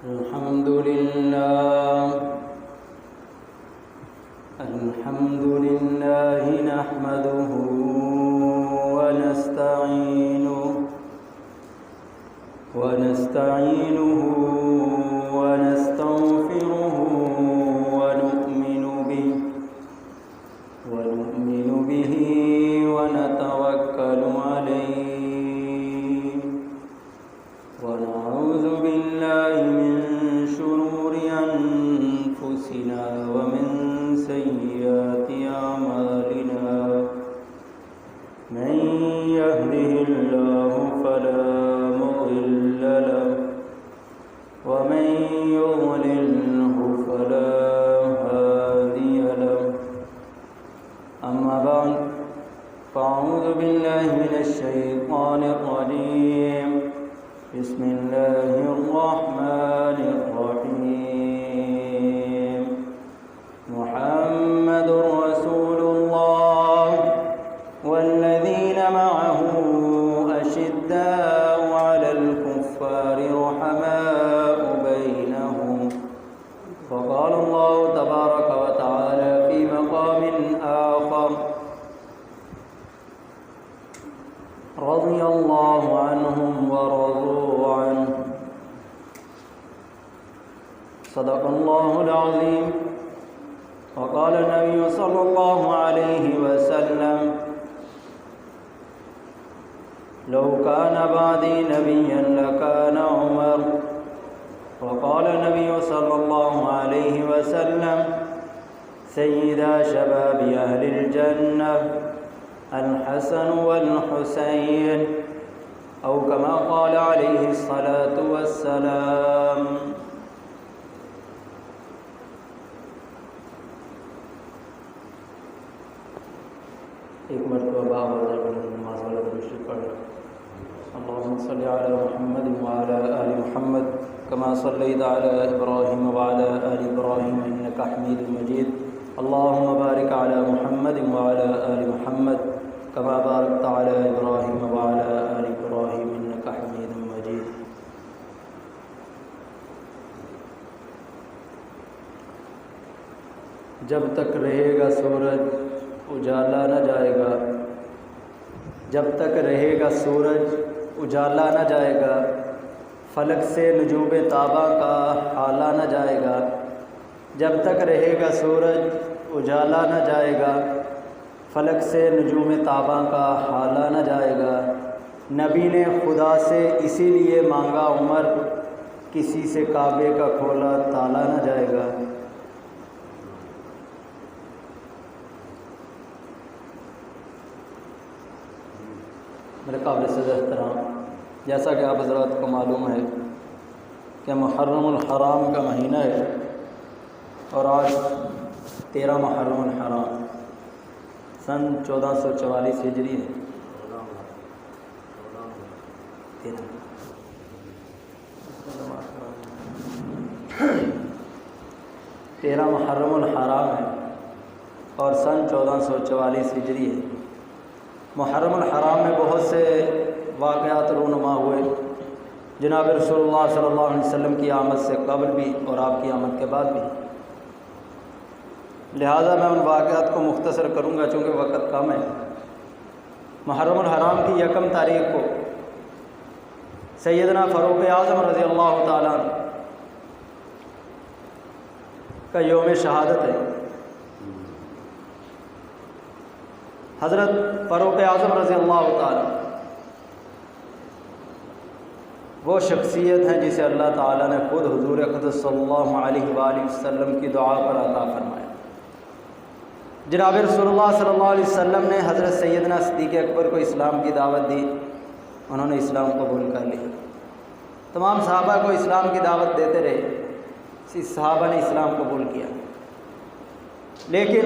الحمد لله نحمده ونستعينه ونستغفره ونؤمن به ونتوكل عليه ونعوذ بالله من شرور أنفسنا ومن سيئات أعمالنا من يهده الله فلا مضل له ومن يضلله فلا هادي له أما بعد فأعوذ بالله من الشيطان الرجيم بسم الله الرحمن الرحيم محمد رسول الله والذين معه أشداء على الكفار رحماء بينهم وقال الله تبارك وتعالى في مقام آخر رضي الله عنهم ورضوا عنه صدق الله العظيم وقال النبي صلى الله عليه وسلم لو كان بعدي نبيا لكان عمر وقال النبي صلى الله عليه وسلم سيدا شباب أهل الجنة الحسن والحسين أو كما قال عليه الصلاة والسلام ایک مرتبہ باوضع نماز والا درود پڑھ اللهم صل على محمد وعلى آل محمد كما صليت على إبراهيم وعلى آل إبراهيم إنك حميد مجيد اللهم بارك على محمد وعلى آل محمد كما باركت على إبراهيم وعلى آل إبراهيم إنك حميد مجيد جب تک رہے گا سورج اجالا نہ جائے گا جب تک رہے گا سورج اجالا نہ جائے گا فلک سے نجوم تابہ کا حالا نہ جائے گا جب تک رہے گا سورج اجالا نہ جائے گا فلک سے نجوم تابہ کا حالا نہ جائے گا نبی نے خدا سے اسی لیے مانگا عمر کسی سے کعبے کا کھولا تالا نہ جائے گا میرے قابل صدر احترام، جیسا کہ آپ حضرات کو معلوم ہے کہ محرم الحرام کا مہینہ ہے اور آج 13 محرم الحرام سن 1444 ہجری ہے 13 محرم الحرام ہے اور سن 1444 ہجری ہے۔ محرم الحرام میں بہت سے واقعات رونما ہوئے، جناب رسول اللہ صلی اللہ علیہ وسلم کی آمد سے قبل بھی اور آپ کی آمد کے بعد بھی، لہٰذا میں ان واقعات کو مختصر کروں گا چونکہ وقت کم ہے۔ محرم الحرام کی 1 تاریخ کو سیدنا فاروق اعظم رضی اللہ تعالیٰ عنہ کا یوم شہادت ہے۔ حضرت فاروق اعظم رضی اللہ تعالیٰ وہ شخصیت ہیں جسے اللہ تعالیٰ نے خود حضور اقدس صلی اللہ علیہ وآلہ وسلم کی دعا پر عطا فرمایا۔ جناب رسول اللہ صلی اللہ علیہ وسلم نے حضرت سیدنا صدیق اکبر کو اسلام کی دعوت دی، انہوں نے اسلام قبول کر لیا۔ تمام صحابہ کو اسلام کی دعوت دیتے رہے، صحابہ نے اسلام قبول کیا، لیکن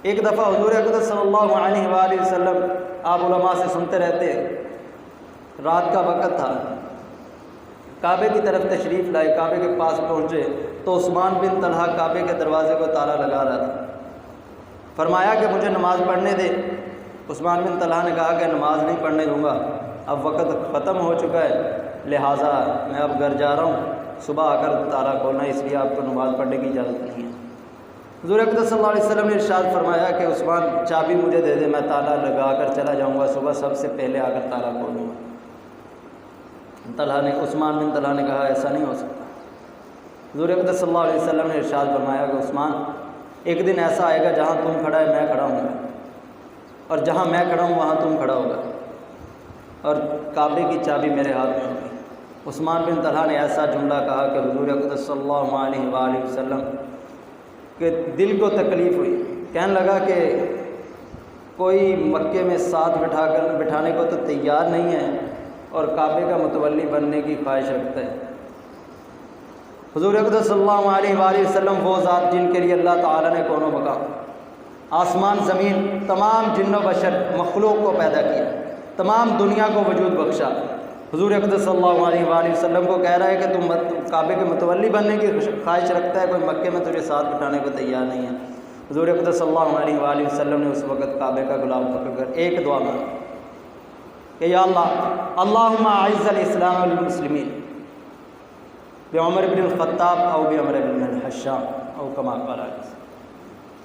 ایک دفعہ حضور اقدس صلی اللہ علیہ وآلہ وسلم آپ علماء سے سنتے رہتے، رات کا وقت تھا، کعبے کی طرف تشریف لائے، کعبے کے پاس پہنچے تو عثمان بن طلحہ کعبے کے دروازے کو تالا لگا رہا تھا۔ فرمایا کہ مجھے نماز پڑھنے دے۔ عثمان بن طلحہ نے کہا کہ نماز نہیں پڑھنے دوں گا، اب وقت ختم ہو چکا ہے، لہٰذا میں اب گھر جا رہا ہوں، صبح آ کر تالا کھولنا، اس لیے آپ کو نماز پڑھنے کی اجازت نہیں ہے۔ حضور اقدس صلی اللہ علیہ وسلم نے ارشاد فرمایا کہ عثمان چابی مجھے دے دے، میں تالا لگا کر چلا جاؤں گا، صبح سب سے پہلے آ کر تالا کھولوں گا۔ عثمان بن طلحہ نے کہا ایسا نہیں ہو سکتا۔ حضور اقدس صلی اللہ علیہ وسلم نے ارشاد فرمایا کہ عثمان ایک دن ایسا آئے گا جہاں تم کھڑا ہے میں کھڑا ہوں گا، اور جہاں میں کھڑا ہوں وہاں تم کھڑا ہوگا، اور کعبے کی چابی میرے ہاتھ میں ہوگی۔ عثمان بن طلحہ نے ایسا جملہ کہا کہ حضور اقدس صلی اللہ علیہ وآلہ وسلم کے دل کو تکلیف ہوئی، کہنے لگا کہ کوئی مکے میں ساتھ بٹھانے کو تو تیار نہیں ہے اور کعبے کا متولی بننے کی خواہش رکھتا ہے۔ حضور اقدس صلی اللہ علیہ وآلہ وسلم وہ ذات جن کے لیے اللہ تعالیٰ نے کون و مکان، آسمان زمین، تمام جن و بشر مخلوق کو پیدا کیا، تمام دنیا کو وجود بخشا۔ حضور اقدس صلی اللہ علیہ وآلہ وسلم کو کہہ رہا ہے کہ تم کعبے کے متولی بننے کی خواہش رکھتا ہے، کوئی مکے میں تجھے ساتھ بٹھانے کو تیار نہیں ہے۔ حضور اقدس صلی اللہ علیہ وآلہ وسلم نے اس وقت کعبے کا غلاف پکڑ کر ایک دعا مانگی کہ یا اللہ اللہم اعز الاسلام والمسلمین بعمر بن الخطاب او بعمر بن الحشام او کما قال علیہ۔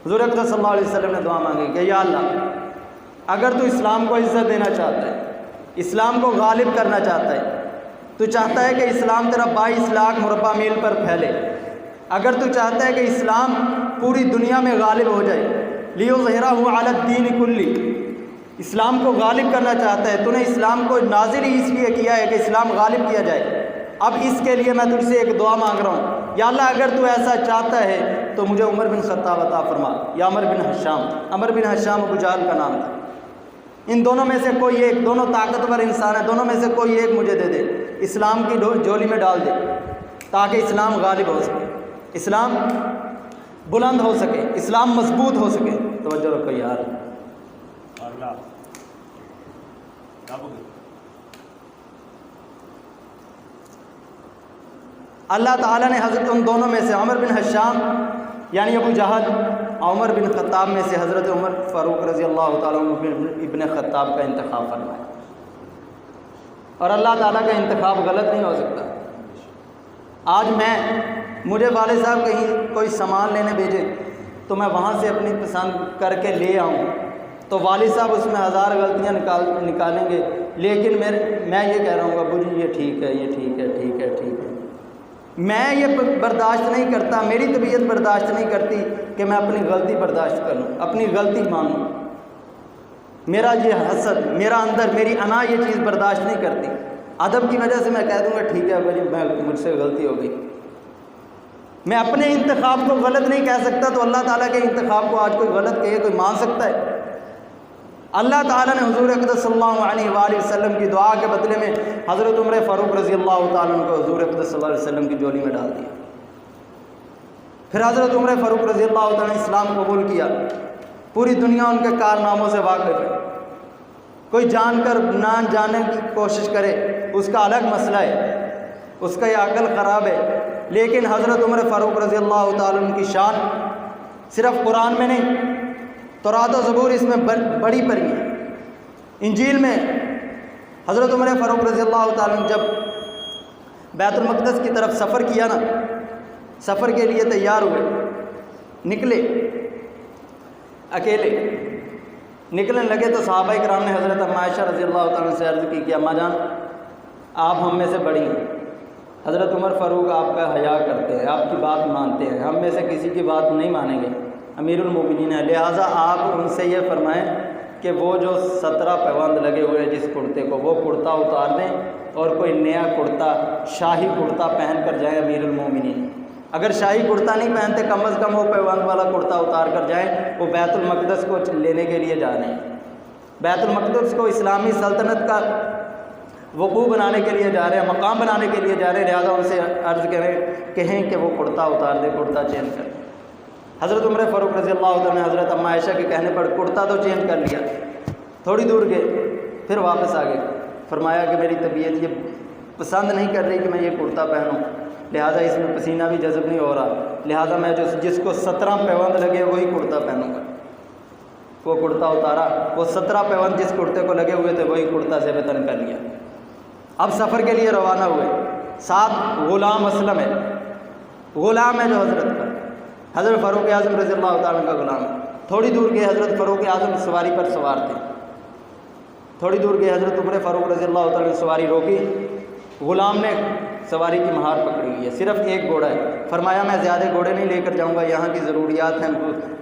حضور اقدس صلی اللہ علیہ وسلم نے دعا مانگی کہ یا اللہ اگر تو اسلام کو عزت دینا چاہتا ہے، اسلام کو غالب کرنا چاہتا ہے، تو چاہتا ہے کہ اسلام تیرا 22 لاکھ مربع میل پر پھیلے، اگر تو چاہتا ہے کہ اسلام پوری دنیا میں غالب ہو جائے، لیظہرہ علی الدین کلی، اسلام کو غالب کرنا چاہتا ہے، تو نے اسلام کو نازل ہی اس لیے کیا ہے کہ اسلام غالب کیا جائے۔ اب اس کے لیے میں تجھ سے ایک دعا مانگ رہا ہوں، یا اللہ اگر تو ایسا چاہتا ہے تو مجھے عمر بن خطاب عطا فرما یا عمر بن حشام۔ عمر بن حشام ابو جہل کا نام تھا۔ ان دونوں میں سے کوئی ایک، دونوں طاقتور انسان ہیں، دونوں میں سے کوئی ایک مجھے دے دے، اسلام کی جولی میں ڈال دے تاکہ اسلام غالب ہو سکے، اسلام بلند ہو سکے، اسلام مضبوط ہو سکے۔ توجہ رکھو یار، اللہ تعالیٰ نے حضرت ان دونوں میں سے عمر بن حشام یعنی ابو جہل، عمر بن خطاب میں سے حضرت عمر فاروق رضی اللہ تعالیٰ عنہ ابن خطاب کا انتخاب فرمایا، اور اللہ تعالیٰ کا انتخاب غلط نہیں ہو سکتا۔ آج مجھے والد صاحب کہیں کوئی سامان لینے بھیجے تو میں وہاں سے اپنی پسند کر کے لے آؤں تو والد صاحب اس میں 1000 غلطیاں نکالیں گے، لیکن میں یہ کہہ رہا ہوں ابو جی یہ ٹھیک ہے، یہ ٹھیک ہے، ٹھیک ہے، ٹھیک ہے۔ میں یہ برداشت نہیں کرتا، میری طبیعت برداشت نہیں کرتی کہ میں اپنی غلطی برداشت کروں، اپنی غلطی مانوں۔ میرا یہ حسد، میرا اندر، میری انا یہ چیز برداشت نہیں کرتی۔ ادب کی وجہ سے میں کہہ دوں گا ٹھیک ہے بھائی مجھ سے غلطی ہو گئی۔ میں اپنے انتخاب کو غلط نہیں کہہ سکتا تو اللہ تعالیٰ کے انتخاب کو آج کوئی غلط کہے، کوئی مان سکتا ہے؟ اللہ تعالیٰ نے حضور اقدس صلی اللہ علیہ وآلہ وسلم کی دعا کے بدلے میں حضرت عمر فاروق رضی اللہ تعالیٰ عنہ کو حضور اقدس صلی اللہ علیہ وسلم کی جولی میں ڈال دیا۔ پھر حضرت عمر فاروق رضی اللہ تعالیٰ نے اسلام قبول کیا۔ پوری دنیا ان کے کارناموں سے واقف ہے، کوئی جان کر نہ جاننے کی کوشش کرے اس کا الگ مسئلہ ہے، اس کا یہ عقل خراب ہے، لیکن حضرت عمر فاروق رضی اللہ تعالیٰ عنہ کی شان صرف قرآن میں نہیں، تورات و زبور اس میں بڑی پڑی ہے۔ انجیل میں حضرت عمر فاروق رضی اللہ تعالیٰ عنہ جب بیت المقدس کی طرف سفر کیا نا، سفر کے لیے تیار ہوئے، نکلے اکیلے، نکلنے لگے تو صحابہ کرام نے حضرت اما عائشہ رضی اللہ تعالیٰ عنہ سے عرض کی کہ اماں جان آپ ہم میں سے بڑی ہیں، حضرت عمر فاروق آپ کا حیا کرتے ہیں، آپ کی بات مانتے ہیں، ہم میں سے کسی کی بات نہیں مانیں گے، امیر المومنین ہے، لہٰذا آپ ان سے یہ فرمائیں کہ وہ جو 17 پیوند لگے ہوئے ہیں جس کرتے کو، وہ کرتا اتار دیں اور کوئی نیا کرتا، شاہی کرتا پہن کر جائیں امیر المومنین۔ اگر شاہی کرتا نہیں پہنتے کم از کم وہ پیوند والا کرتا اتار کر جائیں، وہ بیت المقدس کو لینے کے لیے جا رہے ہیں، بیت المقدس کو اسلامی سلطنت کا وقوع بنانے کے لیے جا رہے ہیں، مقام بنانے کے لیے جا رہے ہیں، لہٰذا ان سے عرض کہیں کہ وہ کرتا اتار دے، کرتا چینج کر۔ حضرت عمر فاروق رضی اللہ عنہ نے حضرت اما عائشہ کے کہنے پر کرتا تو چینج کر لیا، تھوڑی دور گئے پھر واپس آ گئے، فرمایا کہ میری طبیعت یہ پسند نہیں کر رہی کہ میں یہ کرتا پہنوں، لہٰذا اس میں پسینہ بھی جذب نہیں ہو رہا، لہٰذا میں جس کو 17 پیوند لگے وہی کرتا پہنوں گا۔ وہ کرتا اتارا، وہ 17 پیوند جس کرتے کو لگے ہوئے تھے وہی کرتا سے وطن کر لیا۔ اب سفر کے لیے روانہ ہوئے، ساتھ غلام اسلم ہے، غلام ہے جو حضرت فاروق اعظم رضی اللہ تعالیٰ کا غلام ہے۔ تھوڑی دور گئے، حضرت فاروق اعظم سواری پر سوار تھے، تھوڑی دور گئے، حضرت عمر فاروق رضی اللہ تعالیٰ نے سواری روکی، غلام نے سواری کی مہار پکڑی ہوئی ہے، صرف ایک گھوڑا ہے، فرمایا میں زیادہ گھوڑے نہیں لے کر جاؤں گا، یہاں کی ضروریات ہیں،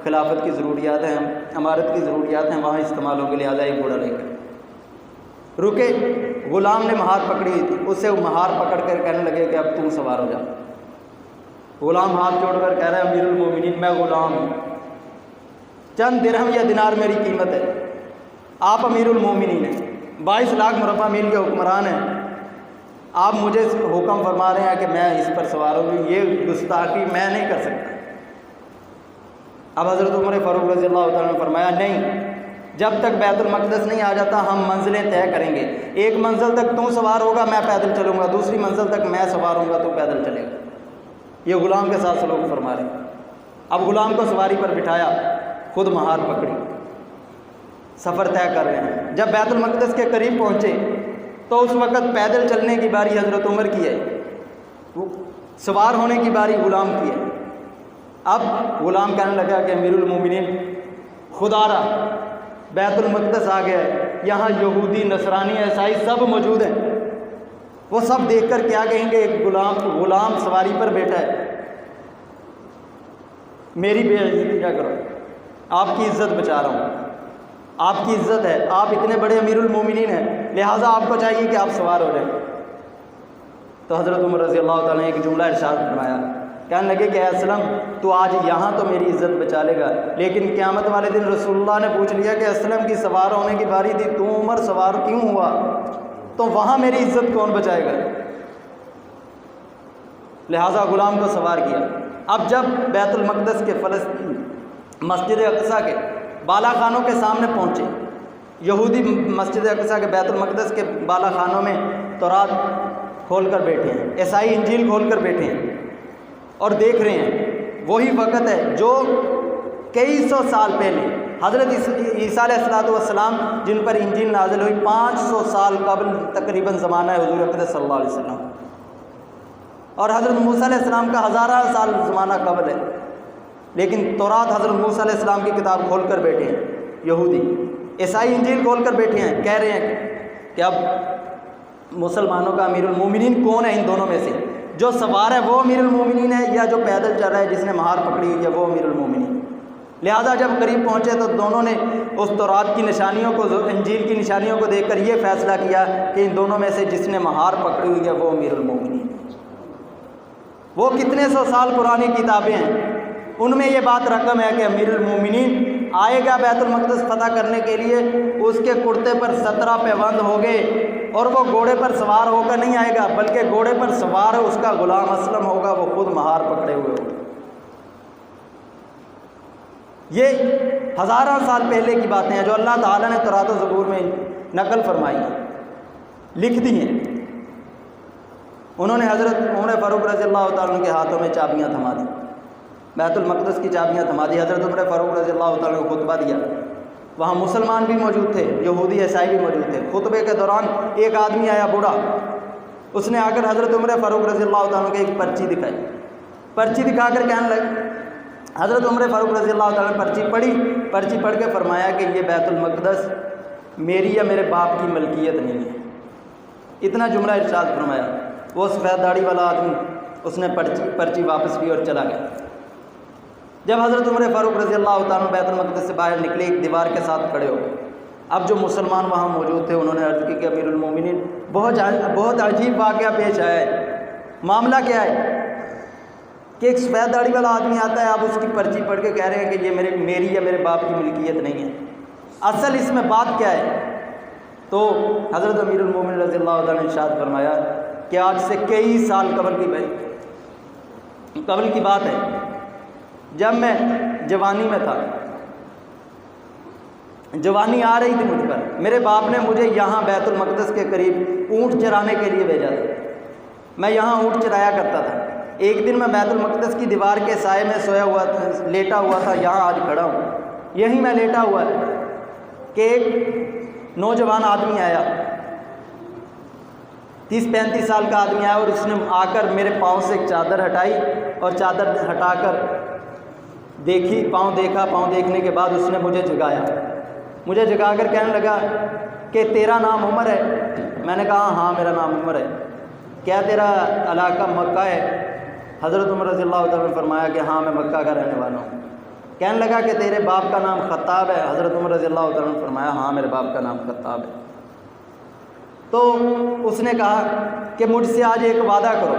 خلافت کی ضروریات ہیں، عمارت کی ضروریات ہیں، وہاں استعمال ہوں گے، لہٰذا ایک گھوڑا لے کر رکے۔ غلام نے مہار پکڑی ہوئی تھی، اسے وہ مہار پکڑ کر کہنے لگے کہ اب تم سوار ہو جا۔ غلام ہاتھ جوڑ کر کہہ رہا ہے امیر المومنین میں غلام ہوں، چند درہم یا دینار میری قیمت ہے، آپ امیر المومنین ہیں، 22 لاکھ مربع میل کے حکمران ہیں، آپ مجھے حکم فرما رہے ہیں کہ میں اس پر سوار ہوں، یہ گستاخی میں نہیں کر سکتا۔ اب حضرت عمر فاروق رضی اللہ تعالیٰ نے فرمایا نہیں، جب تک بیت المقدس نہیں آ جاتا ہم منزلیں طے کریں گے، ایک منزل تک تو سوار ہوگا میں پیدل چلوں گا، دوسری منزل تک میں سوار ہوں گا تو پیدل چلے گا۔ یہ غلام کے ساتھ سلوک فرما رہے ہیں۔ اب غلام کو سواری پر بٹھایا، خود مہار پکڑی، سفر طے کر رہے ہیں۔ جب بیت المقدس کے قریب پہنچے تو اس وقت پیدل چلنے کی باری حضرت عمر کی ہے، سوار ہونے کی باری غلام کی ہے۔ اب غلام کہنے لگا کہ امیر المومنین خدا را بیت المقدس آ گیا ہے، یہاں یہودی نصرانی عیسائی سب موجود ہیں، وہ سب دیکھ کر کیا کہیں گے ایک غلام سواری پر بیٹھا ہے، میری بے عزتی کیا کرو، آپ کی عزت بچا رہا ہوں، آپ کی عزت ہے، آپ اتنے بڑے امیر المومنین ہیں، لہٰذا آپ کو چاہیے کہ آپ سوار ہو جائیں۔ تو حضرت عمر رضی اللہ تعالیٰ نے ایک جملہ ارشاد فرمایا، کہنے لگے کہ اے اسلم تو آج یہاں تو میری عزت بچا لے گا، لیکن قیامت والے دن رسول اللہ نے پوچھ لیا کہ اسلم کی سوار ہونے کی باری تھی، تو عمر سوار کیوں ہوا، تو وہاں میری عزت کون بچائے گا؟ لہٰذا غلام کو سوار کیا۔ اب جب بیت المقدس کے فلسطین مسجد اقصیٰ کے بالا خانوں کے سامنے پہنچے، یہودی مسجد اقصیٰ کے بیت المقدس کے بالا خانوں میں تورات کھول کر بیٹھے ہیں، عیسائی انجیل کھول کر بیٹھے ہیں اور دیکھ رہے ہیں وہی وقت ہے جو کئی سو سال پہلے حضرت عیسیٰ علیہ السلام جن پر انجیل نازل ہوئی 500 سال قبل تقریباً زمانہ ہے حضور اقدس صلی اللہ علیہ وسلم، اور حضرت موسیٰ علیہ السلام کا ہزارہ سال زمانہ قبل ہے، لیکن تورات حضرت موسیٰ علیہ السلام کی کتاب کھول کر بیٹھے ہیں یہودی، عیسائی انجیل کھول کر بیٹھے ہیں، کہہ رہے ہیں کہ اب مسلمانوں کا امیر المومنین کون ہے ان دونوں میں سے، جو سوار ہے وہ امیر المومنین ہے یا جو پیدل چل رہا ہے جس نے مہار پکڑی ہوئی ہے وہ امیر المومنین۔ لہذا جب قریب پہنچے تو دونوں نے اس تورات کی نشانیوں کو، انجیل کی نشانیوں کو دیکھ کر یہ فیصلہ کیا کہ ان دونوں میں سے جس نے مہار پکڑی ہوئی ہے وہ امیر المومنین۔ وہ کتنے سو سال پرانی کتابیں ہیں، ان میں یہ بات رقم ہے کہ امیر المومنین آئے گا بیت المقدس فتح کرنے کے لیے، اس کے کرتے پر 17 پیوند ہو گئے، اور وہ گھوڑے پر سوار ہو کر نہیں آئے گا بلکہ گھوڑے پر سوار اس کا غلام اسلم ہوگا، وہ خود مہار پکڑے ہوئے ہوگا۔ یہ ہزارہ سال پہلے کی باتیں ہیں جو اللہ تعالیٰ نے تورات و زبور میں نقل فرمائی ہیں، لکھ دی ہیں۔ انہوں نے حضرت عمر فاروق رضی اللہ تعالیٰ عنہ کے ہاتھوں میں چابیاں تھما دی، بیت المقدس کی چابیاں تھما دی۔ حضرت عمر فاروق رضی اللہ تعالیٰ کو خطبہ دیا، وہاں مسلمان بھی موجود تھے، یہودی عیسائی بھی موجود تھے۔ خطبے کے دوران ایک آدمی آیا بوڑھا، اس نے آ کر حضرت عمر فاروق رضی اللہ تعالیٰ کو ایک پرچی دکھائی، پرچی دکھا کر کہنے لگے، حضرت عمر فاروق رضی اللہ تعالیٰ نے پرچی پڑھی، پرچی پڑھ کے فرمایا کہ یہ بیت المقدس میری یا میرے باپ کی ملکیت نہیں ہے، اتنا جملہ ارشاد فرمایا۔ وہ سفید داڑھی والا آدمی اس نے پرچی واپس کی اور چلا گیا۔ جب حضرت عمر فاروق رضی اللہ تعالیٰ بیت المقدس سے باہر نکلے، ایک دیوار کے ساتھ کھڑے ہو گئے۔ اب جو مسلمان وہاں موجود تھے انہوں نے عرض کی کہ امیر المومنین بہت عجیب واقعہ پیش آیا ہے، معاملہ کیا ہے کہ ایک سفید داڑھی والا آدمی آتا ہے، آپ اس کی پرچی پڑھ کے کہہ رہے ہیں کہ یہ میری یا میرے باپ کی ملکیت نہیں ہے، اصل اس میں بات کیا ہے؟ تو حضرت امیر المومنین رضی اللہ تعالیٰ نے ارشاد فرمایا کہ آج سے کئی سال قبل کی بات ہے، جب میں جوانی میں تھا، جوانی آ رہی تھی مجھ پر، میرے باپ نے مجھے یہاں بیت المقدس کے قریب اونٹ چرانے کے لیے بھیجا تھا، میں یہاں اونٹ چرایا کرتا تھا۔ ایک دن میں بیت المقدس کی دیوار کے سائے میں سویا ہوا تھا، لیٹا ہوا تھا، یہاں آج کھڑا ہوں، یہیں میں لیٹا ہوا ہے کہ ایک نوجوان آدمی آیا، 30-35 سال کا آدمی آیا اور اس نے آ کر میرے پاؤں سے ایک چادر ہٹائی اور چادر ہٹا کر دیکھی، پاؤں دیکھا، پاؤں دیکھنے کے بعد اس نے مجھے جگایا، مجھے جگا کر کہنے لگا کہ تیرا نام عمر ہے؟ میں نے کہا ہاں میرا نام عمر ہے۔ کیا تیرا علاقہ مکہ ہے؟ حضرت عمر رضی اللہ تعالیٰ نے فرمایا کہ ہاں میں مکہ کا رہنے والا ہوں۔ کہنے لگا کہ تیرے باپ کا نام خطاب ہے؟ حضرت عمر رضی اللہ تعالیٰ نے فرمایا ہاں میرے باپ کا نام خطاب ہے۔ تو اس نے کہا کہ مجھ سے آج ایک وعدہ کرو۔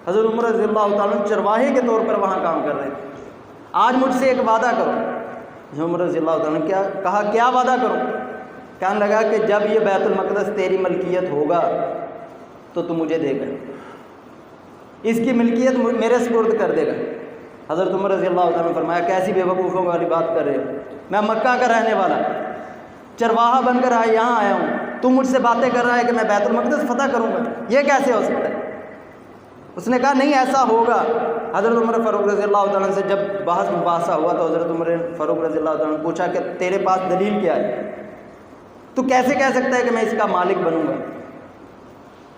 حضرت عمر رضی اللہ تعالیٰ عنہ چرواہے کے طور پر وہاں کام کر رہے تھے، آج مجھ سے ایک وعدہ کرو۔ عمر رضی اللہ تعالیٰ نے کہا کیا وعدہ کروں؟ کہنے لگا کہ جب یہ بیت المقدس تیری ملکیت ہوگا تو تو مجھے دے گا، اس کی ملکیت میرے سپرد کر دے گا۔ حضرت عمر رضی اللہ تعالیٰ نے فرمایا کیسی بے وقوفوں والی بات کر رہے ہو، میں مکہ کا رہنے والا چرواہا بن کر یہاں آیا ہوں، تم مجھ سے باتیں کر رہا ہے کہ میں بیت المقدس فتح کروں گا، یہ کیسے ہو سکتا ہے؟ اس نے کہا نہیں ایسا ہوگا۔ حضرت عمر فاروق رضی اللہ تعالیٰ سے جب بحث مباحثہ ہوا تو حضرت عمر فاروق رضی اللہ تعالیٰ نے پوچھا کہ تیرے پاس دلیل کیا ہے، تو کیسے کہہ سکتا ہے کہ میں اس کا مالک بنوں گا؟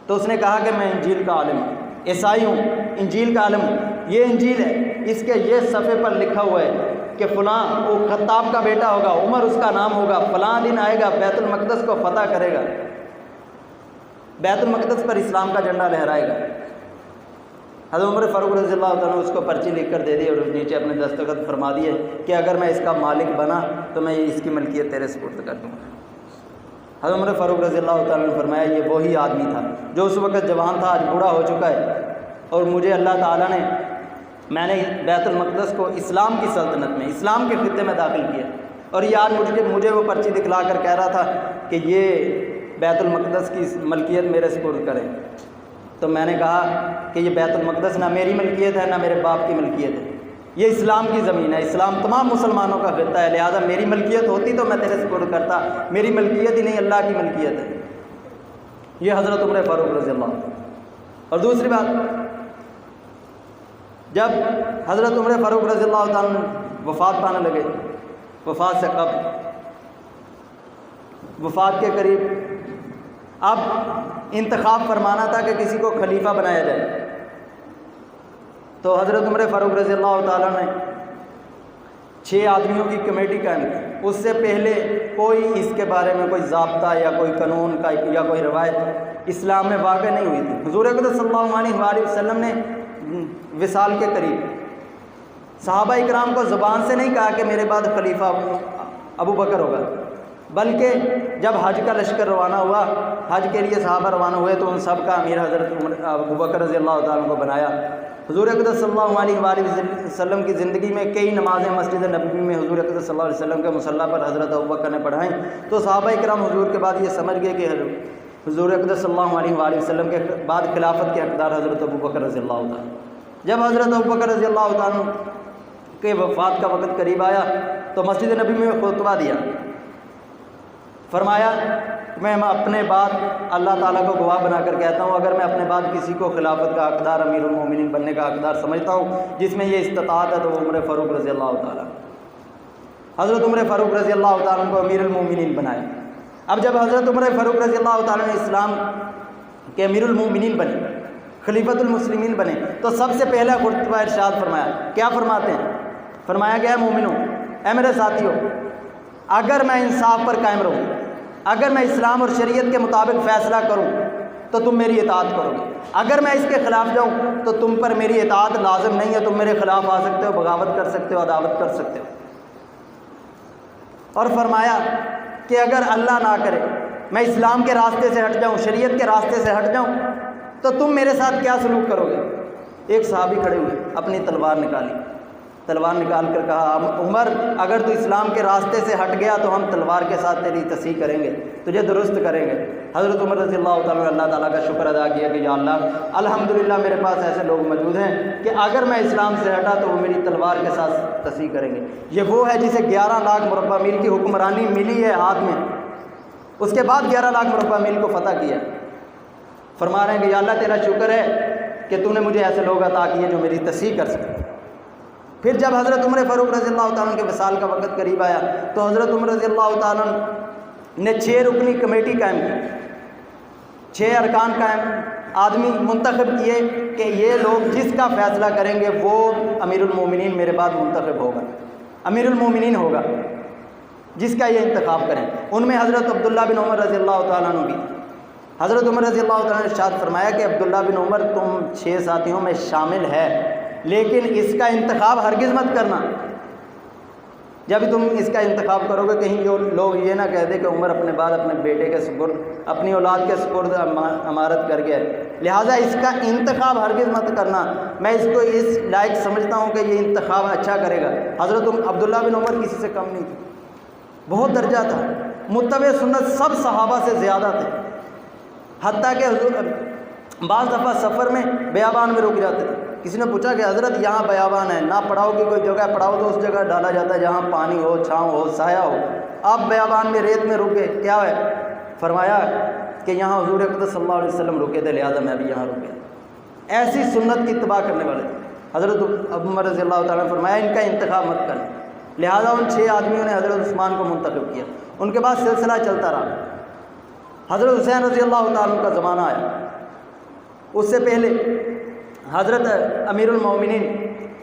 تو اس نے کہا کہ میں انجیل کا عالم ہوں، عیسائی ہوں، انجیل کا عالم ہوں، یہ انجیل ہے، اس کے یہ صفحے پر لکھا ہوا ہے کہ فلاں وہ خطاب کا بیٹا ہوگا، عمر اس کا نام ہوگا، فلاں دن آئے گا، بیت المقدس کو فتح کرے گا، بیت المقدس پر اسلام کا جھنڈا لہرائے گا۔ حضرت عمر فاروق رضی اللہ تعالیٰ نے اس کو پرچی لکھ کر دے دی اور نیچے اپنے دستخط فرما دیے کہ اگر میں اس کا مالک بنا تو میں اس کی ملکیت تیرے سپرد کر دوں گا۔ حضرت عمر فاروق رضی اللہ تعالیٰ نے فرمایا یہ وہی آدمی تھا جو اس وقت جوان تھا، آج بوڑھا ہو چکا ہے، اور مجھے اللہ تعالیٰ نے، میں نے بیت المقدس کو اسلام کی سلطنت میں، اسلام کے خطے میں داخل کیا، اور یہ آج مجھے وہ پرچی دکھلا کر کہہ رہا تھا کہ یہ بیت المقدس کی ملکیت میرے سپرد کرے۔ تو میں نے کہا کہ یہ بیت المقدس نہ میری ملکیت ہے نہ میرے باپ کی ملکیت ہے، یہ اسلام کی زمین ہے، اسلام تمام مسلمانوں کا خطہ ہے، لہذا میری ملکیت ہوتی تو میں تیرے سپرد کرتا، میری ملکیت ہی نہیں اللہ کی ملکیت ہے۔ یہ حضرت عمر فاروق رضی اللہ عنہ۔ اور دوسری بات، جب حضرت عمر فاروق رضی اللہ تعالیٰ عنہ وفات پانے لگے، وفات سے قبل، وفات کے قریب، اب انتخاب فرمانا تھا کہ کسی کو خلیفہ بنایا جائے، تو حضرت عمر فاروق رضی اللہ تعالیٰ نے 6 آدمیوں کی کمیٹی قائم کی۔ اس سے پہلے کوئی اس کے بارے میں کوئی ضابطہ یا کوئی قانون کا یا کوئی روایت اسلام میں واقع نہیں ہوئی تھی۔ حضور اقدس صلی اللہ علیہ وآلہ وسلم نے وصال کے قریب صحابہ اکرام کو زبان سے نہیں کہا کہ میرے بعد خلیفہ ابو بکر ہوگا، بلکہ جب حج کا لشکر روانہ ہوا، حج کے لیے صحابہ روانہ ہوئے تو ان سب کا امیر حضرت ابو بکر رضی اللہ تعالیٰ کو بنایا۔ حضور اقدس صلی اللہ علیہ وآلہ وسلم کی زندگی میں کئی نمازیں مسجد نبوی میں حضور اقدس صلی اللہ علیہ وسلم کے مصلی پر حضرت ابو بکر نے پڑھائیں، تو صحابہ اکرام حضور کے بعد یہ سمجھ گئے کہ حضور اقدس صلی اللہ علیہ وآلہ وسلم کے بعد خلافت کے حقدار حضرت ابو بکر رضی اللہ تعالیٰ۔ جب حضرت ابو بکر رضی اللہ تعالیٰ کے وفات کا وقت قریب آیا تو مسجد نبی میں خطبہ دیا، فرمایا میں اپنے بعد اللہ تعالیٰ کو گواہ بنا کر کہتا ہوں، اگر میں اپنے بعد کسی کو خلافت کا حقدار، امیر المومنین بننے کا حقدار سمجھتا ہوں جس میں یہ استطاعت ہے تو وہ عمر فاروق رضی اللہ تعالیٰ۔ حضرت عمر فاروق رضی اللہ تعالیٰ کو امیر المومنین بنایا۔ اب جب حضرت عمر فاروق رضی اللہ تعالیٰ نے اسلام کے امیر المومنین بنے، خلیفۃ المسلمین بنے، تو سب سے پہلا خطبہ ارشاد فرمایا، کیا فرماتے ہیں؟ فرمایا کہ اے مومنوں، اے میرے ساتھیوں، اگر میں انصاف پر قائم رہوں، اگر میں اسلام اور شریعت کے مطابق فیصلہ کروں تو تم میری اطاعت کرو گے، اگر میں اس کے خلاف جاؤں تو تم پر میری اطاعت لازم نہیں ہے، تم میرے خلاف آ سکتے ہو، بغاوت کر سکتے ہو، عداوت کر سکتے ہو۔ اور فرمایا کہ اگر اللہ نہ کرے میں اسلام کے راستے سے ہٹ جاؤں، شریعت کے راستے سے ہٹ جاؤں تو تم میرے ساتھ کیا سلوک کرو گے؟ ایک صحابی کھڑے ہوئے، اپنی تلوار نکالی، تلوار نکال کر کہا عمر اگر تو اسلام کے راستے سے ہٹ گیا تو ہم تلوار کے ساتھ تیری تصحیح کریں گے، تجھے درست کریں گے۔ حضرت عمر رضی اللہ تعالیٰ نے اللہ تعالیٰ کا شکر ادا کیا کہ یا اللہ الحمدللہ میرے پاس ایسے لوگ موجود ہیں کہ اگر میں اسلام سے ہٹا تو وہ میری تلوار کے ساتھ تصحیح کریں گے۔ یہ وہ ہے جسے 11 لاکھ مربع میل کی حکمرانی ملی ہے ہاتھ میں، اس کے بعد 11 لاکھ مربع میل کو فتح کیا۔ فرما رہے ہیں کہ یا اللہ تیرا شکر ہے کہ تو نے مجھے ایسے لوگ عطا کیے جو میری تصحیح کر سکتے۔ پھر جب حضرت عمر فاروق رضی اللہ تعالیٰ کے وصال کا وقت قریب آیا تو حضرت عمر رضی اللہ تعالیٰ نے 6 رکنی کمیٹی قائم کی۔ 6 ارکان کا آدمی منتخب کیے کہ یہ لوگ جس کا فیصلہ کریں گے وہ امیر المومنین میرے بعد منتخب ہوگا، امیر المومنین ہوگا، جس کا یہ انتخاب کریں۔ ان میں حضرت عبداللہ بن عمر رضی اللہ تعالیٰ عنہ بھی۔ حضرت عمر رضی اللہ تعالیٰ نے ارشاد فرمایا کہ عبداللہ بن عمر تم 6 ساتھیوں میں شامل ہے، لیکن اس کا انتخاب ہرگز مت کرنا۔ جب تم اس کا انتخاب کرو گے کہیں لوگ یہ نہ کہہ دیں کہ عمر اپنے بعد اپنے بیٹے کے سپرد، اپنی اولاد کے سپرد امارت کر گیا، لہٰذا اس کا انتخاب ہرگز مت کرنا۔ میں اس کو اس لائق سمجھتا ہوں کہ یہ انتخاب اچھا کرے گا۔ حضرت عبداللہ بن عمر کسی سے کم نہیں تھے، بہت درجہ تھا، متبع سنت سب صحابہ سے زیادہ تھے، حتیٰ کہ حضور بعض دفعہ سفر میں بیابان میں رک جاتے تھے۔ کسی نے پوچھا کہ حضرت یہاں بیابان ہے، نہ پڑاؤ کی کوئی جگہ، پڑاؤ تو اس جگہ ڈالا جاتا ہے جہاں پانی ہو، چھاؤں ہو، سایہ ہو، آپ بیابان میں ریت میں رکے، کیا ہے؟ فرمایا کہ یہاں حضور اقدس صلی اللہ علیہ وسلم رکے تھے، لہٰذا میں بھی یہاں رکے۔ ایسی سنت کی اتباع کرنے والے تھے۔ حضرت عمر رضی اللہ تعالیٰ نے فرمایا ان کا انتخاب مت کریں، لہٰذا ان 6 آدمیوں نے حضرت عثمان کو منتخب کیا۔ ان کے بعد سلسلہ چلتا رہا۔ حضرت حسین رضی اللہ تعالیٰ کا زمانہ آیا، اس سے پہلے حضرت امیر المومنین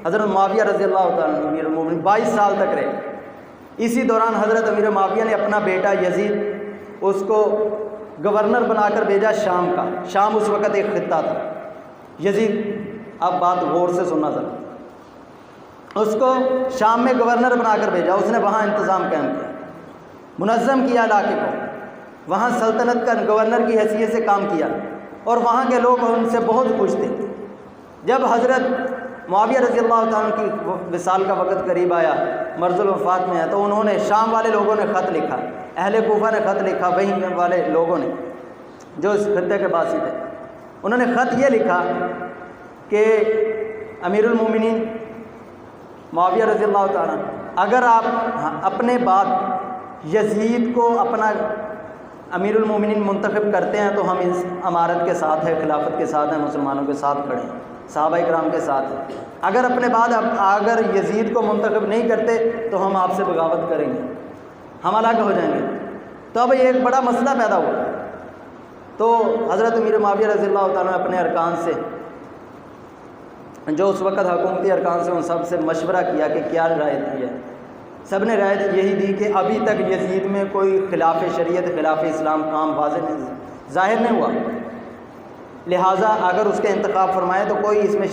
حضرت معاویہ رضی اللہ تعالیٰ امیر المومنین 22 سال تک رہے۔ اسی دوران حضرت امیر معاویہ نے اپنا بیٹا یزید اس کو گورنر بنا کر بھیجا شام کا۔ شام اس وقت ایک خطہ تھا۔ یزید، اب بات غور سے سننا ذرا، اس کو شام میں گورنر بنا کر بھیجا۔ اس نے وہاں انتظام قائم کیا، منظم کیا علاقے کو، وہاں سلطنت کا گورنر کی حیثیت سے کام کیا، اور وہاں کے لوگ ان سے بہت خوش تھے۔ جب حضرت معاویہ رضی اللہ تعالیٰ کی وصال کا وقت قریب آیا، مرض الوفات میں آیا، تو انہوں نے شام والے لوگوں نے خط لکھا، اہل کوفہ نے خط لکھا، وہیں والے لوگوں نے جو اس خطے کے باسی تھے، انہوں نے خط یہ لکھا کہ امیر المومنین معاویہ رضی اللہ تعالیٰ، اگر آپ اپنے بعد یزید کو اپنا امیر المومنین منتخب کرتے ہیں تو ہم اس امارت کے ساتھ ہیں، خلافت کے ساتھ ہیں، مسلمانوں کے ساتھ کھڑے ہیں، صحابہ کرام کے ساتھ ہیں۔ اگر اپنے بعد اگر یزید کو منتخب نہیں کرتے تو ہم آپ سے بغاوت کریں گے، ہم الگ ہو جائیں گے۔ تو اب یہ ایک بڑا مسئلہ پیدا ہوا۔ تو حضرت امیر معاویہ رضی اللہ تعالیٰ نے اپنے ارکان سے، جو اس وقت حکومتی ارکان سے، ان سب سے مشورہ کیا کہ کیا رائے دی ہے۔ سب نے رائے یہی دی کہ ابھی تک یزید میں کوئی خلاف شریعت، خلاف اسلام کام واضح نہیں ظاہر نہیں ہوا، لہٰذا اگر اس کا انتخاب فرمائے تو کوئی اس میں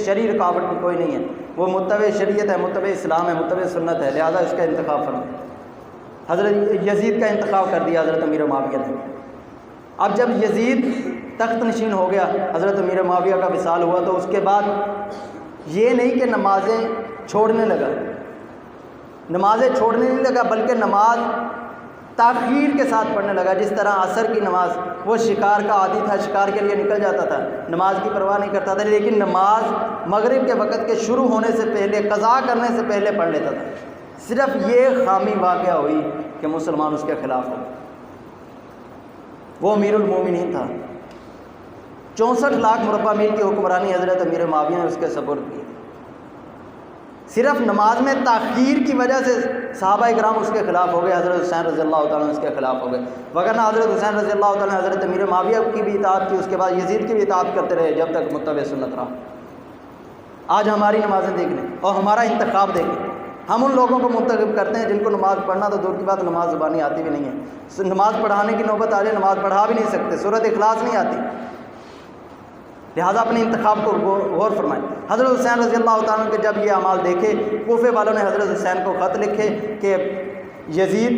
شرعی رکاوٹ کی کوئی نہیں ہے، وہ متبع شریعت ہے، متبع اسلام ہے، متبع سنت ہے، لہٰذا اس کا انتخاب فرمائے۔ حضرت یزید کا انتخاب کر دیا حضرت امیر معاویہ نے۔ اب جب یزید تخت نشین ہو گیا، حضرت امیر معاویہ کا وصال ہوا، تو اس کے بعد یہ نہیں کہ نمازیں چھوڑنے لگا، نمازیں چھوڑنے نہیں لگا، بلکہ نماز تاخیر کے ساتھ پڑھنے لگا۔ جس طرح عصر کی نماز، وہ شکار کا عادی تھا، شکار کے لیے نکل جاتا تھا، نماز کی پرواہ نہیں کرتا تھا، لیکن نماز مغرب کے وقت کے شروع ہونے سے پہلے، قضا کرنے سے پہلے پڑھ لیتا تھا۔ صرف یہ خامی واقعہ ہوئی کہ مسلمان اس کے خلاف ہو۔ وہ امیر المومنین تھا، 64 لاکھ مربع میل کی حکمرانی حضرت امیر معاویہ نے اس کے سپرد کی۔ صرف نماز میں تاخیر کی وجہ سے صحابہ کرام اس کے خلاف ہو گئے، حضرت حسین رضی اللہ تعالیٰ اس کے خلاف ہو گئے، وگرنہ حضرت حسین رضی اللہ تعالیٰ نے حضرت امیر معاویہ کی بھی اطاعت کی، اس کے بعد یزید کی بھی اطاعت کرتے رہے جب تک متبع سنت رہا۔ آج ہماری نمازیں دیکھ لیں اور ہمارا انتخاب دیکھیں، ہم ان لوگوں کو منتخب کرتے ہیں جن کو نماز پڑھنا تو دور کی بات، نماز زبانی آتی بھی نہیں ہے، نماز پڑھانے کی نوبت آ جائے نماز پڑھا بھی نہیں سکتے، سورۃ اخلاص نہیں آتی، لہٰذا اپنے انتخاب کو غور فرمائیں۔ حضرت حسین رضی اللہ تعالیٰ کے جب یہ اعمال دیکھے، کوفے والوں نے حضرت حسین کو خط لکھے کہ یزید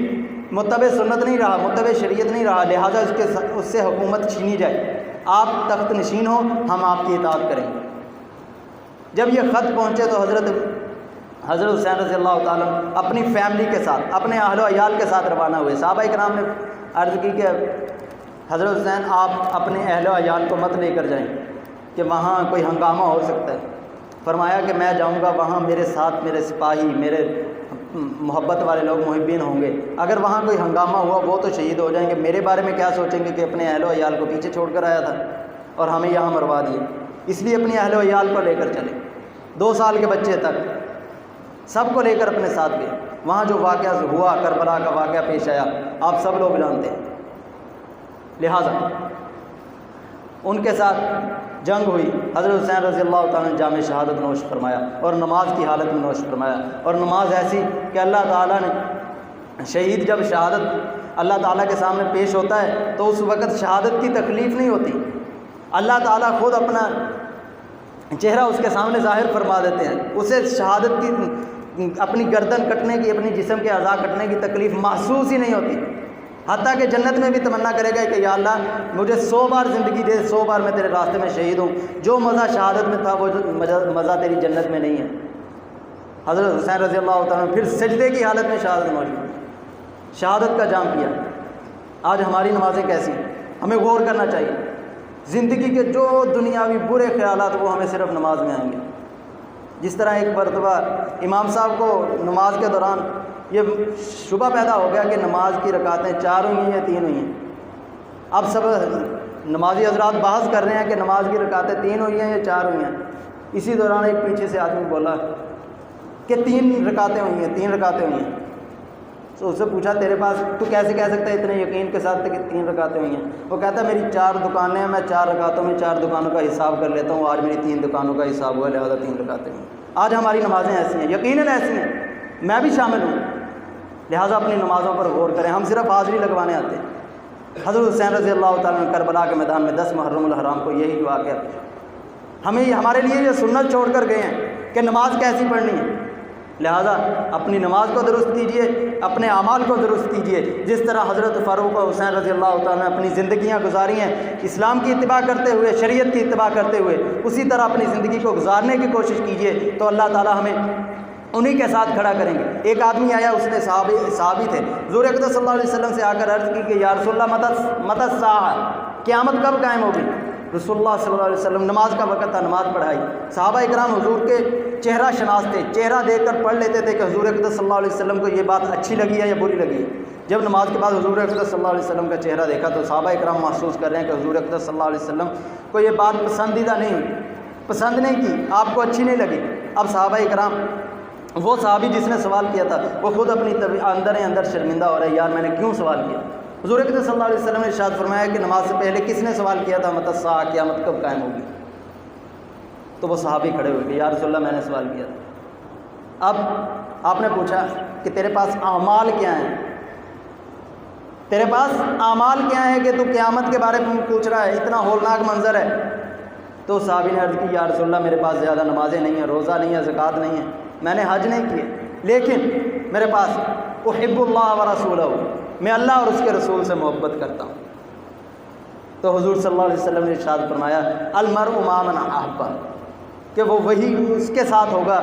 متبع سنت نہیں رہا، متبع شریعت نہیں رہا، لہٰذا اس سے حکومت چھینی جائے، آپ تخت نشین ہو، ہم آپ کی اطاعت کریں گے۔ جب یہ خط پہنچے تو حضرت حسین رضی اللہ تعالیٰ اپنی فیملی کے ساتھ، اپنے اہل و عیال کے ساتھ روانہ ہوئے۔ صحابہ کرام نے عرض کی کہ حضرت حسین آپ اپنے اہل و عیال کو مت لے کر جائیں کہ وہاں کوئی ہنگامہ ہو سکتا ہے۔ فرمایا کہ میں جاؤں گا، وہاں میرے ساتھ میرے سپاہی، میرے محبت والے لوگ، محبین ہوں گے، اگر وہاں کوئی ہنگامہ ہوا وہ تو شہید ہو جائیں گے، میرے بارے میں کیا سوچیں گے کہ اپنے اہل و عیال کو پیچھے چھوڑ کر آیا تھا اور ہمیں یہاں مروا دیا، اس لیے اپنے اہل و عیال کو لے کر چلے، 2 سال کے بچے تک سب کو لے کر اپنے ساتھ گئے۔ وہاں جو واقعہ ہوا، کربلا کا واقعہ پیش آیا، آپ سب لوگ جانتے ہیں۔ لہٰذا ان کے ساتھ جنگ ہوئی، حضرت حسین رضی اللہ تعالیٰ نے جام شہادت نوش فرمایا اور نماز کی حالت میں نوش فرمایا، اور نماز ایسی کہ اللہ تعالیٰ نے شہید جب شہادت اللہ تعالیٰ کے سامنے پیش ہوتا ہے تو اس وقت شہادت کی تکلیف نہیں ہوتی، اللہ تعالیٰ خود اپنا چہرہ اس کے سامنے ظاہر فرما دیتے ہیں، اسے شہادت کی اپنی گردن کٹنے کی، اپنی جسم کے اعضاء کٹنے کی تکلیف محسوس ہی نہیں ہوتی، حتیٰ کہ جنت میں بھی تمنا کرے گا کہ یا اللہ مجھے 100 بار زندگی دے، 100 بار میں تیرے راستے میں شہید ہوں، جو مزہ شہادت میں تھا وہ مزہ تیری جنت میں نہیں ہے۔ حضرت حسین رضی اللہ تعالیٰ پھر سجدے کی حالت میں شہادت موجود، شہادت کا جام کیا۔ آج ہماری نمازیں کیسی ہیں؟ ہمیں غور کرنا چاہیے، زندگی کے جو دنیاوی برے خیالات وہ ہمیں صرف نماز میں آئیں گے۔ جس طرح ایک مرتبہ امام صاحب کو نماز کے دوران یہ شبہ پیدا ہو گیا کہ نماز کی رکعتیں 4 ہوئی ہیں یا 3 ہوئی ہیں۔ اب سب نمازی حضرات بحث کر رہے ہیں کہ نماز کی رکعتیں 3 ہوئی ہیں یا 4 ہوئی ہیں۔ اسی دوران ایک پیچھے سے آدمی بولا کہ 3 رکعتیں ہوئی ہیں، 3 رکعتیں ہوئی ہیں۔ تو اس سے پوچھا تیرے پاس تو کیسے کہہ سکتا ہے اتنے یقین کے ساتھ کہ 3 رکعتیں ہوئی ہیں؟ وہ کہتا ہے میری 4 دکانیں ہیں، میں 4 رکعتوں میں 4 دکانوں کا حساب کر لیتا ہوں، آج میری 3 دکانوں کا حساب ہوا، لہٰذا 3 رکعتیں ہوئی۔ آج ہماری نمازیں ایسی ہیں، یقیناً ایسی ہیں، میں بھی شامل ہوں، لہٰذا اپنی نمازوں پر غور کریں۔ ہم صرف حاضری لگوانے آتے ہیں۔ حضرت حسین رضی اللہ تعالیٰ نے کربلا کے میدان میں 10 محرم الحرام کو یہی واقعہ ہمیں ہمارے لیے یہ سنت چھوڑ کر گئے ہیں کہ نماز کیسی پڑھنی ہے، لہذا اپنی نماز کو درست کیجئے، اپنے اعمال کو درست کیجئے۔ جس طرح حضرت فاروق و حسین رضی اللہ تعالیٰ نے اپنی زندگیاں گزاری ہیں اسلام کی اتباع کرتے ہوئے، شریعت کی اتباع کرتے ہوئے، اسی طرح اپنی زندگی کو گزارنے کی کوشش کیجئے تو اللہ تعالیٰ ہمیں انہی کے ساتھ کھڑا کریں گے۔ ایک آدمی آیا، اس نے صحابی تھے، حضور اقدس صلی اللہ علیہ وسلم سے آ کر عرض کی کہ یا رسول اللہ متی الساعہ، قیامت کب قائم ہوگی؟ رسول اللہ صلی اللہ علیہ وسلم نماز کا وقت تھا، نماز پڑھائی۔ صحابہ اکرام حضور کے چہرہ شناس تھے، چہرہ دیکھ کر پڑھ لیتے تھے کہ حضور اقدس صلی اللہ علیہ وسلم کو یہ بات اچھی لگی ہے یا بری لگی ہے۔ جب نماز کے بعد حضور اقدس صلی اللہ علیہ وسلم کا چہرہ دیکھا تو صحابہ اکرام محسوس کر رہے ہیں کہ حضور اقدس صلی اللہ علیہ وسلم کو یہ بات پسندیدہ نہیں ہوئی، پسند نہیں کی، آپ کو اچھی نہیں لگی۔ اب صحابہ اکرام، وہ صحابی جس نے سوال کیا تھا وہ خود اپنی اندر شرمندہ ہو رہا ہے، یار میں نے کیوں سوال کیا۔ حضور اقدس صلی اللہ علیہ وسلم نے ارشاد فرمایا کہ نماز سے پہلے کس نے سوال کیا تھا متی الساعہ، قیامت کب قائم ہوگی؟ تو وہ صحابی کھڑے ہوئے کہ یا رسول اللہ میں نے سوال کیا تھا۔ اب آپ نے پوچھا کہ تیرے پاس اعمال کیا ہیں، تیرے پاس اعمال کیا ہیں کہ تو قیامت کے بارے میں پوچھ رہا ہے، اتنا ہولناک منظر ہے۔ تو صحابی نے عرض کی یا رسول اللہ میرے پاس زیادہ نمازیں نہیں ہیں، روزہ نہیں ہے، زکوٰۃ نہیں ہے، میں نے حج نہیں کیے، لیکن میرے پاس احب اللہ و رسولہ، میں اللہ اور اس کے رسول سے محبت کرتا ہوں۔ تو حضور صلی اللہ علیہ وسلم نے ارشاد فرمایا المرء مع من احب، کہ وہ وہی اس کے ساتھ ہوگا،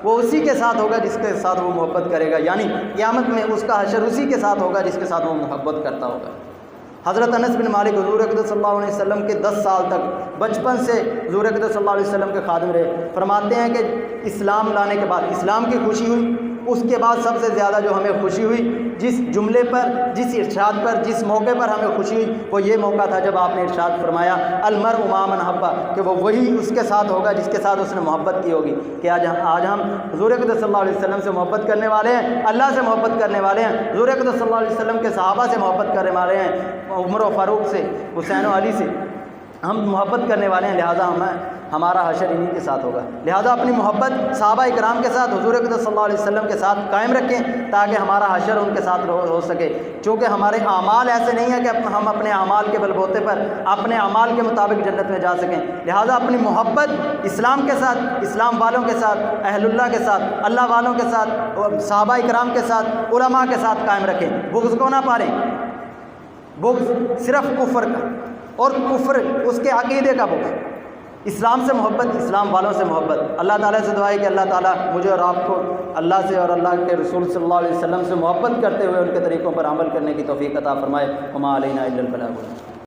وہ اسی کے ساتھ ہوگا جس کے ساتھ وہ محبت کرے گا، یعنی قیامت میں اس کا حشر اسی کے ساتھ ہوگا جس کے ساتھ وہ محبت کرتا ہوگا۔ حضرت انس بن مالک حضور اقدس صلی اللہ علیہ وسلم کے 10 سال تک بچپن سے حضور اقدس صلی اللہ علیہ وسلم کے خادم رہے، فرماتے ہیں کہ اسلام لانے کے بعد اسلام کی خوشی ہوئی، اس کے بعد سب سے زیادہ جو ہمیں خوشی ہوئی، جس جملے پر، جس ارشاد پر، جس موقع پر ہمیں خوشی ہوئی وہ یہ موقع تھا جب آپ نے ارشاد فرمایا المرء مع من احب، کہ وہ وہی اس کے ساتھ ہوگا جس کے ساتھ اس نے محبت کی ہوگی۔ کہ آج ہم حضور اقدس صلی اللہ علیہ وسلم سے محبت کرنے والے ہیں، اللہ سے محبت کرنے والے ہیں، حضور اقدس صلی اللہ علیہ وسلم کے صحابہ سے محبت کرنے والے ہیں، عمر و فاروق سے، حسین و علی سے ہم محبت کرنے والے ہیں، لہٰذا ہمارا حشر انہی کے ساتھ ہوگا۔ لہذا اپنی محبت صحابہ اکرام کے ساتھ، حضور اقدس صلی اللہ علیہ وسلم کے ساتھ قائم رکھیں تاکہ ہمارا حشر ان کے ساتھ ہو سکے، چونکہ ہمارے اعمال ایسے نہیں ہیں کہ ہم اپنے اعمال کے بل بوتے پر اپنے اعمال کے مطابق جنت میں جا سکیں۔ لہذا اپنی محبت اسلام کے ساتھ، اسلام والوں کے ساتھ، اہل اللہ کے ساتھ، اللہ والوں کے ساتھ، صحابہ اکرام کے ساتھ، علماء کے ساتھ قائم رکھیں، بغض کو نہ پالیں۔ بغض صرف کفر کا، اور کفر اس کے عقیدے کا بغض، اسلام سے محبت، اسلام والوں سے محبت۔ اللہ تعالیٰ سے دعا ہے کہ اللہ تعالیٰ مجھے اور آپ کو اللہ سے اور اللہ کے رسول صلی اللہ علیہ وسلم سے محبت کرتے ہوئے ان کے طریقوں پر عمل کرنے کی توفیق عطا فرمائے۔ وما علینا الا البلاغ۔